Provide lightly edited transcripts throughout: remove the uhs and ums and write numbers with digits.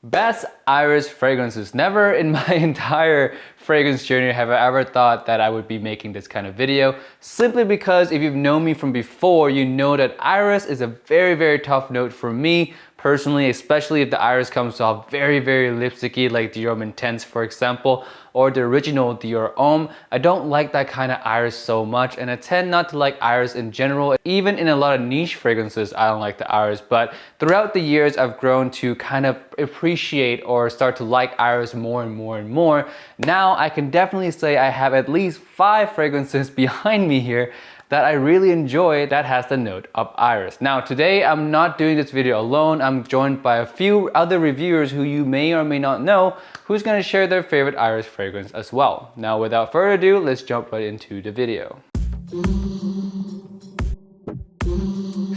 Best Iris fragrances. Never in my entire fragrance journey have I ever thought that I would be making this kind of video, simply because if you've known me from before, you know that iris is a very tough note for me personally, especially if the iris comes off very lipsticky, like Dior Homme Intense, for example, or the original Dior Homme. I don't like that kind of iris so much, and I tend not to like iris in general. Even in a lot of niche fragrances, I don't like the iris, but throughout the years, I've grown to kind of appreciate or start to like iris more and more. Now, I can definitely say I have at least 5 fragrances behind me here that I really enjoy that has the note of iris. Now today I'm not doing this video alone. I'm joined by a few other reviewers who you may or may not know, who's gonna share their favorite iris fragrance as well. Now without further ado, let's jump right into the video.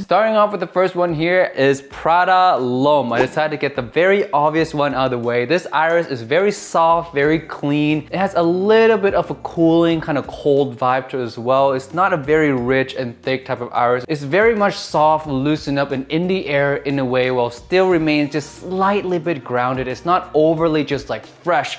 Starting off with the first one here is Prada L'Homme. I decided to get the very obvious one out of the way. This iris is very soft, very clean. It has a little bit of a cooling, kind of cold vibe to it as well. It's not a very rich and thick type of iris. It's very much soft, loosened up and in the air in a way, while still remains just slightly bit grounded. It's not overly just like fresh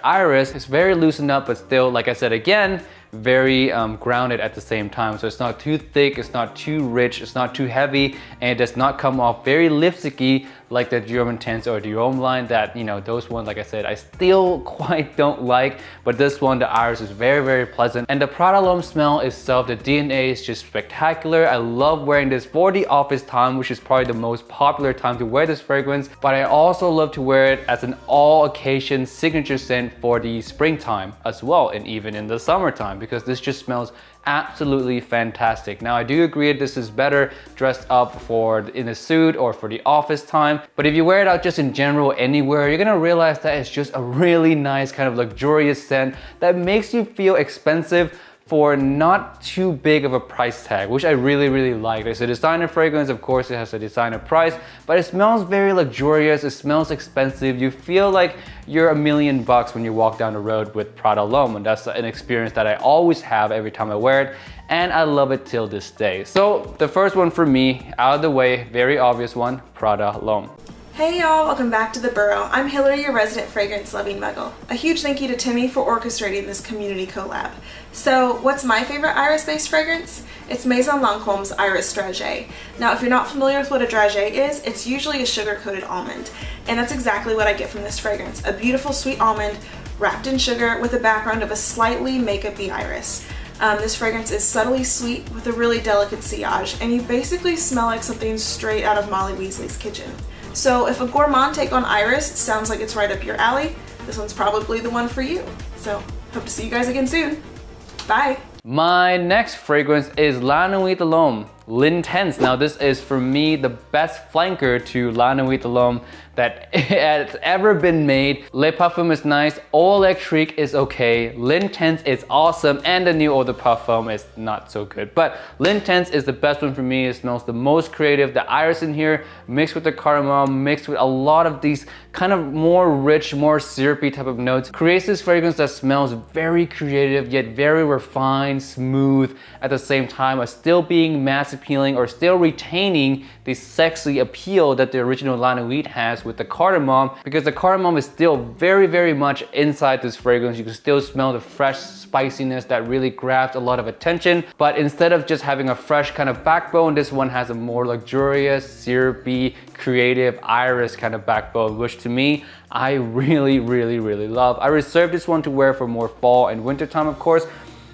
iris. It's very loosened up, but still, like I said again, very grounded at the same time. So it's not too thick, it's not too rich, it's not too heavy, and it does not come off very lipsticky like the Dior Homme Intense or Dior Homme line that, you know, those ones, like I said, I still quite don't like. But this one, the iris is very pleasant. And the Prada L'Homme smell itself, the DNA is just spectacular. I love wearing this for the office time, which is probably the most popular time to wear this fragrance. But I also love to wear it as an all occasion signature scent for the springtime as well, and even in the summertime, because this just smells absolutely fantastic. Now I do agree this is better dressed up for in a suit or for the office time, but if you wear it out just in general anywhere, you're gonna realize that it's just a really nice kind of luxurious scent that makes you feel expensive for not too big of a price tag, which I really like. It's a designer fragrance, of course it has a designer price, but it smells very luxurious, it smells expensive. You feel like you're $1 million when you walk down the road with Prada L'Homme, and that's an experience that I always have every time I wear it, and I love it till this day. So the first one for me, out of the way, very obvious one, Prada L'Homme. Hey y'all, welcome back to The Burrow. I'm Hillary, your resident fragrance loving muggle. A huge thank you to Timmy for orchestrating this community collab. So what's my favorite iris-based fragrance? It's Maison Lancome's Iris Dragee. Now if you're not familiar with what a dragee is, it's usually a sugar-coated almond. And that's exactly what I get from this fragrance. A beautiful sweet almond wrapped in sugar with a background of a slightly makeup-y iris. This fragrance is subtly sweet with a really delicate sillage, and you basically smell like something straight out of Molly Weasley's kitchen. So if a gourmand take on iris sounds like it's right up your alley, this one's probably the one for you. So hope to see you guys again soon. Bye. My next fragrance is La Nuit de l'Homme L'Intense. Now this is for me the best flanker to La Nuit de l'Homme that has ever been made. Le Parfum is nice, Eau Electrique is okay, L'Intense is awesome, and the new Eau de Parfum is not so good. But L'Intense is the best one for me. It smells the most creative. The iris in here mixed with the cardamom, mixed with a lot of these kind of more rich, more syrupy type of notes, creates this fragrance that smells very creative yet very refined, smooth at the same time, as still being mass appealing or still retaining the sexy appeal that the original La Nuit has with the cardamom, because the cardamom is still very much inside this fragrance. You can still smell the fresh spiciness that really grabs a lot of attention, but instead of just having a fresh kind of backbone, this one has a more luxurious, syrupy, creative iris kind of backbone, which to me, I really love. I reserve this one to wear for more fall and winter time, of course,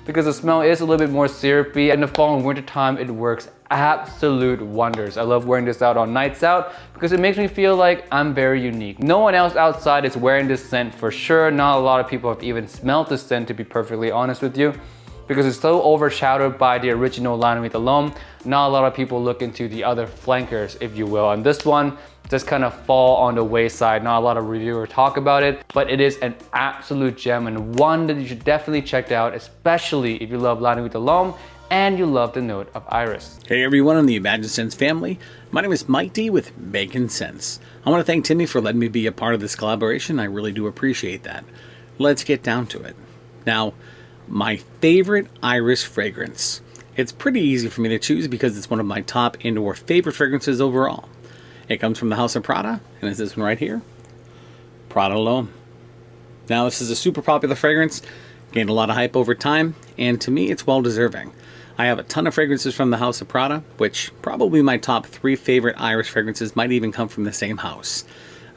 because the smell is a little bit more syrupy. In the fall and winter time, it works absolute wonders. I love wearing this out on nights out because it makes me feel like I'm very unique. No one else outside is wearing this scent for sure. Not a lot of people have even smelled this scent, to be perfectly honest with you, because it's so overshadowed by the original La Nuit de l'Homme. Not a lot of people look into the other flankers, if you will, and this one just kind of fall on the wayside. Not a lot of reviewers talk about it, but it is an absolute gem and one that you should definitely check out, especially if you love La Nuit de l'Homme and you love the note of iris. Hey everyone in the Imagine Sense family, my name is Mike D with Making Sense. I want to thank Timmy for letting me be a part of this collaboration. I really do appreciate that. Let's get down to it. Now, my favorite iris fragrance. It's pretty easy for me to choose because it's one of my top and/or favorite fragrances overall. It comes from the House of Prada, and it's this one right here, Prada L'Homme. Now, this is a super popular fragrance, gained a lot of hype over time, and to me, it's well deserving. I have a ton of fragrances from the house of Prada, which probably my top 3 favorite Iris fragrances might even come from the same house.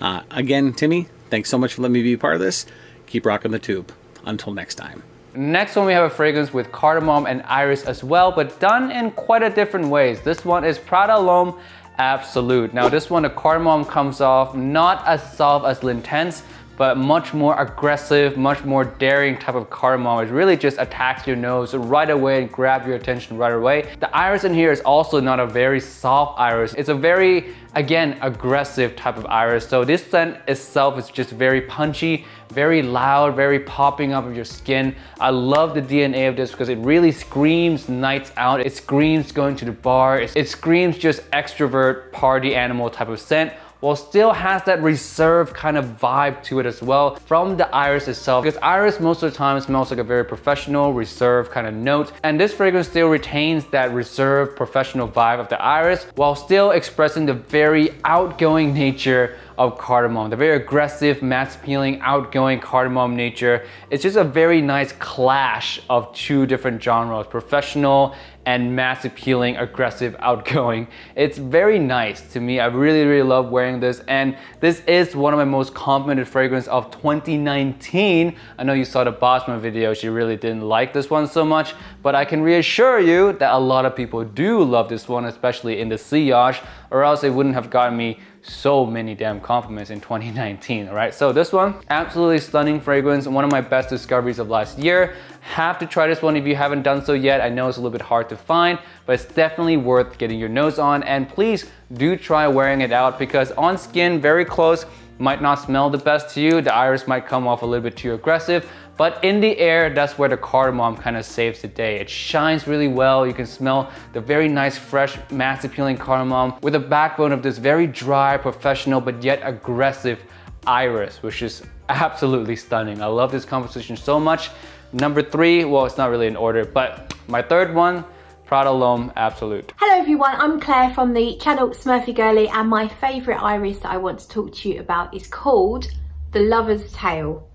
Again, Timmy, thanks so much for letting me be a part of this. Keep rocking the tube. Until next time. Next one, we have a fragrance with cardamom and iris as well, but done in quite a different ways. This one is Prada L'Homme Absolu. Now this one, the cardamom comes off not as soft as L'Intense, but much more aggressive, much more daring type of cardamom. It really just attacks your nose right away and grabs your attention right away. The iris in here is also not a very soft iris. It's a very, again, aggressive type of iris. So this scent itself is just very punchy, very loud, very popping up of your skin. I love the DNA of this because it really screams nights out. It screams going to the bar. It screams just extrovert, party animal type of scent, while still has that reserved kind of vibe to it as well from the iris itself. Because iris most of the time smells like a very professional, reserved kind of note. And this fragrance still retains that reserved, professional vibe of the iris while still expressing the very outgoing nature of cardamom, the very aggressive, mass appealing, outgoing cardamom nature. It's just a very nice clash of 2 different genres, professional and mass appealing, aggressive, outgoing. It's very nice to me. I really love wearing this, and this is one of my most complimented fragrances of 2019. I know you saw the Bossman video, she really didn't like this one so much, but I can reassure you that a lot of people do love this one, especially in the sillage, or else it wouldn't have gotten me so many damn compliments in 2019, all right? So this one, absolutely stunning fragrance, one of my best discoveries of last year. Have to try this one if you haven't done so yet. I know it's a little bit hard to find, but it's definitely worth getting your nose on, and please do try wearing it out because on skin, very close, might not smell the best to you. The iris might come off a little bit too aggressive, but in the air, that's where the cardamom kind of saves the day. It shines really well. You can smell the very nice, fresh, mass appealing cardamom with a backbone of this very dry, professional, but yet aggressive iris, which is absolutely stunning. I love this composition so much. Number 3, well, it's not really in order, but my third one, Prada L'Homme Absolu. Hello everyone, I'm Claire from the channel Smurfy Girly, and my favourite iris that I want to talk to you about is called The Lover's Tale.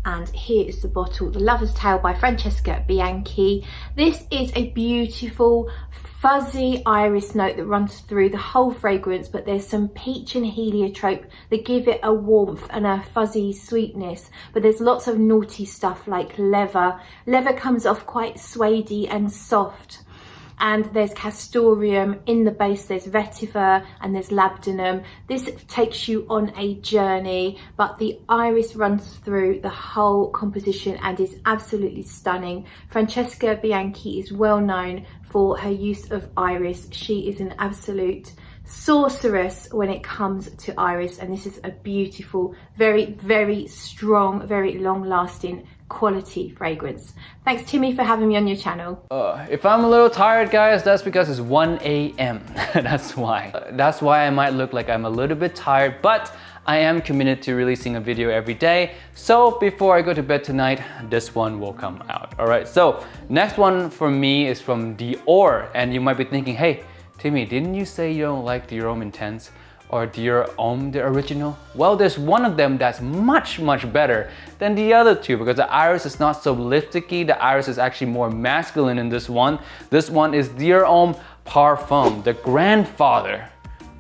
And here is the bottle, The Lover's Tale by Francesca Bianchi. This is a beautiful, fuzzy iris note that runs through the whole fragrance, but there's some peach and heliotrope that give it a warmth and a fuzzy sweetness, but there's lots of naughty stuff like leather. Leather comes off quite suedey and soft. And there's castoreum in the base, there's vetiver and there's labdanum. This takes you on a journey, but the iris runs through the whole composition and is absolutely stunning. Francesca Bianchi is well known for her use of iris. She is an absolute sorceress when it comes to iris, and this is a beautiful, very strong, very long lasting quality fragrance. Thanks Timmy for having me on your channel. If I'm a little tired, guys, that's because it's 1 a.m. That's why. That's why I might look like I'm a little bit tired, but I am committed to releasing a video every day. So before I go to bed tonight, this one will come out. All right, so next one for me is from Dior, and you might be thinking, hey, Timmy, didn't you say you don't like Dior Homme Intense or Dior Homme, the original? Well, there's one of them that's much better than the other 2 because the iris is not so lipsticky. The iris is actually more masculine in this one. This one is Dior Homme Parfum, the grandfather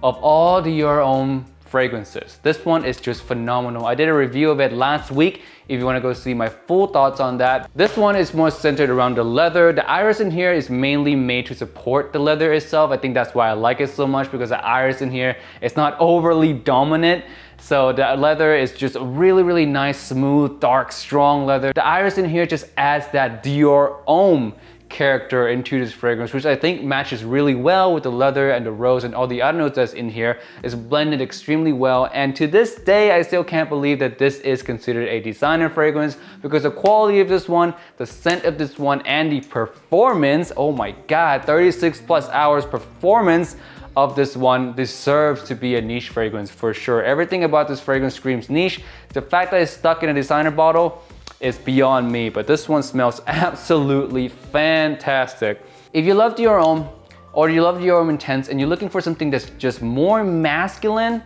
of all Dior Homme fragrances. This one is just phenomenal. I did a review of it last week if you want to go see my full thoughts on that. This one is more centered around the leather. The iris in here is mainly made to support the leather itself. I think that's why I like it so much, because the iris in here is not overly dominant. So the leather is just a really nice, smooth, dark, strong leather. The iris in here just adds that Dior Homme character into this fragrance, which I think matches really well with the leather and the rose and all the other notes that's in here. It's blended extremely well, and to this day I still can't believe that this is considered a designer fragrance, because the quality of this one, the scent of this one, and the performance, oh my god, 36+ hours performance of this one deserves to be a niche fragrance for sure. Everything about this fragrance screams niche. The fact that it's stuck in a designer bottle is beyond me, but this one smells absolutely fantastic. If you love Dior Homme or you love Dior Homme Intense and you're looking for something that's just more masculine,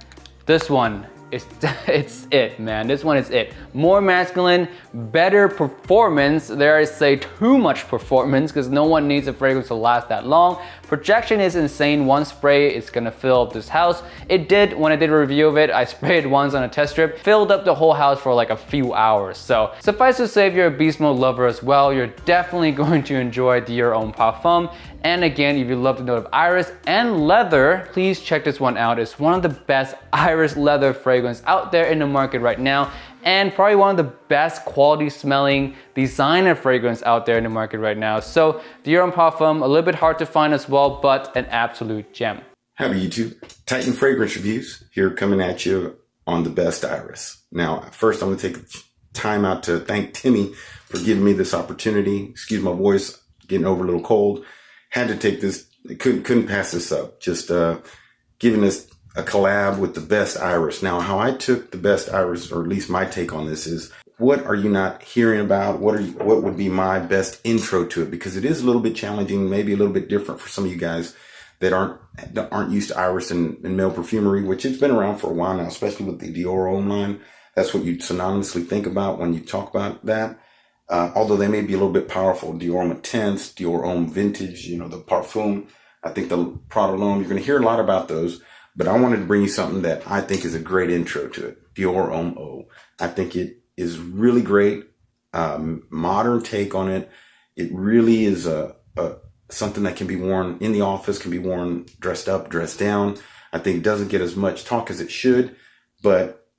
this one it's it, man. This one is it. More masculine, better performance. Dare I say too much performance, because no one needs a fragrance to last that long. Projection is insane. One spray is gonna fill up this house. It did, when I did a review of it, I sprayed once on a test strip, filled up the whole house for like a few hours. So suffice to say, if you're a beast mode lover as well, you're definitely going to enjoy Dior Homme Parfum. And again, if you love the note of iris and leather, please check this one out. It's one of the best iris leather fragrance out there in the market right now, and probably one of the best quality smelling designer fragrance out there in the market right now. So Dior Homme Parfum, a little bit hard to find as well, but an absolute gem. Howdy YouTube, Titan Fragrance Reviews here coming at you on the best iris. Now, first I'm gonna take time out to thank Timmy for giving me this opportunity. Excuse my voice, getting over a little cold. Had to take this, couldn't pass this up. Just giving us a collab with the best iris. Now, how I took the best iris, or at least my take on this, is what are you not hearing about? What would be my best intro to it? Because it is a little bit challenging, maybe a little bit different for some of you guys that aren't used to iris and male perfumery, which it's been around for a while now, especially with the Dior Homme line. That's what you synonymously think about when you talk about that. Although they may be a little bit powerful, Dior Homme Intense, Dior Homme Vintage, you know, the Parfum, I think the Prada L'Homme, you're going to hear a lot about those, but I wanted to bring you something that I think is a great intro to it, Dior Homme Eau. I think it is really great, modern take on it. It really is something that can be worn in the office, can be worn dressed up, dressed down. I think it doesn't get as much talk as it should, but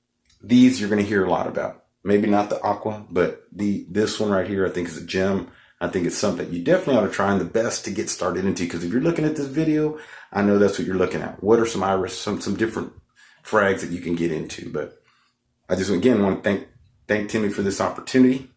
these you're going to hear a lot about. Maybe not the aqua, but this one right here I think is a gem. I think it's something you definitely ought to try, and the best to get started into, because if you're looking at this video, I know that's what you're looking at. What are some iris, some different frags that you can get into? But I just again want to thank Timmy for this opportunity.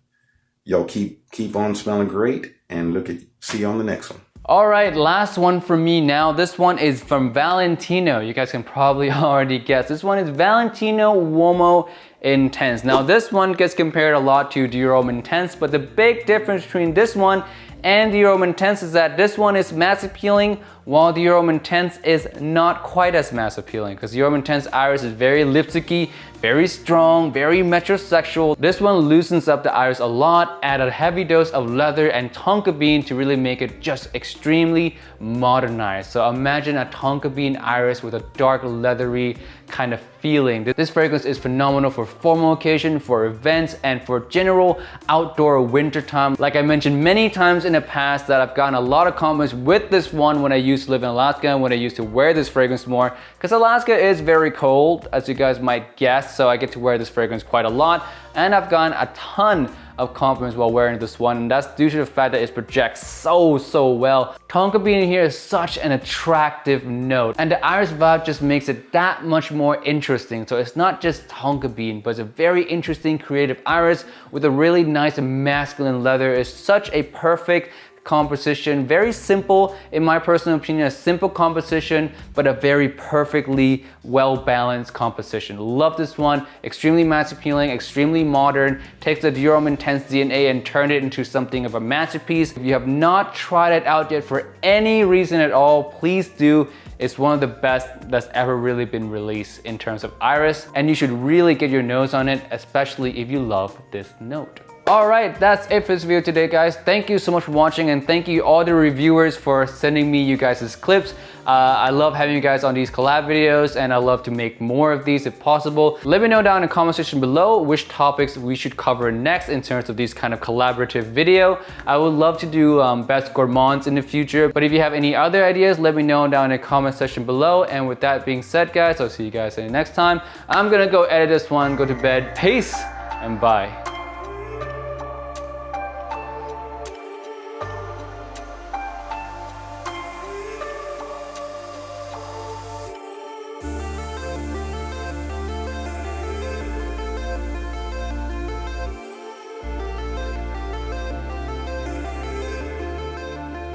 Y'all keep on smelling great, and see you on the next one. All right, last one for me now. This one is from Valentino. You guys can probably already guess. This one is Valentino Uomo Intense. Now this one gets compared a lot to Dior Homme Intense, but the big difference between this one and Dior Homme Intense is that this one is mass appealing, while Dior Homme Intense is not quite as mass appealing, because Dior Homme Intense iris is very lipsticky, very strong, very metrosexual. This one loosens up the iris a lot, add a heavy dose of leather and tonka bean to really make it just extremely modernized. So imagine a tonka bean iris with a dark leathery kind of feeling. This fragrance is phenomenal for formal occasion, for events, and for general outdoor winter time. Like I mentioned many times in the past that I've gotten a lot of compliments with this one when I used to live in Alaska and when I used to wear this fragrance more, because Alaska is very cold, as you guys might guess, so I get to wear this fragrance quite a lot, and I've gotten a ton of compliments while wearing this one, and that's due to the fact that it projects so well. Tonka bean in here is such an attractive note, and the iris vibe just makes it that much more interesting. So it's not just tonka bean, but it's a very interesting creative iris with a really nice masculine leather. It's such a perfect composition, very simple in my personal opinion, a simple composition, but a very perfectly well-balanced composition. Love this one, extremely mass appealing, extremely modern, takes the Dior Homme Intense DNA and turned it into something of a masterpiece. If you have not tried it out yet for any reason at all, please do. It's one of the best that's ever really been released in terms of iris, and you should really get your nose on it, especially if you love this note. All right, that's it for this video today, guys. Thank you so much for watching, and thank you all the reviewers for sending me you guys' clips. I love having you guys on these collab videos, and I love to make more of these if possible. Let me know down in the comment section below which topics we should cover next in terms of these kind of collaborative video. I would love to do best gourmands in the future, but if you have any other ideas, let me know down in the comment section below. And with that being said, guys, I'll see you guys in the next time. I'm gonna go edit this one, go to bed. Peace and bye.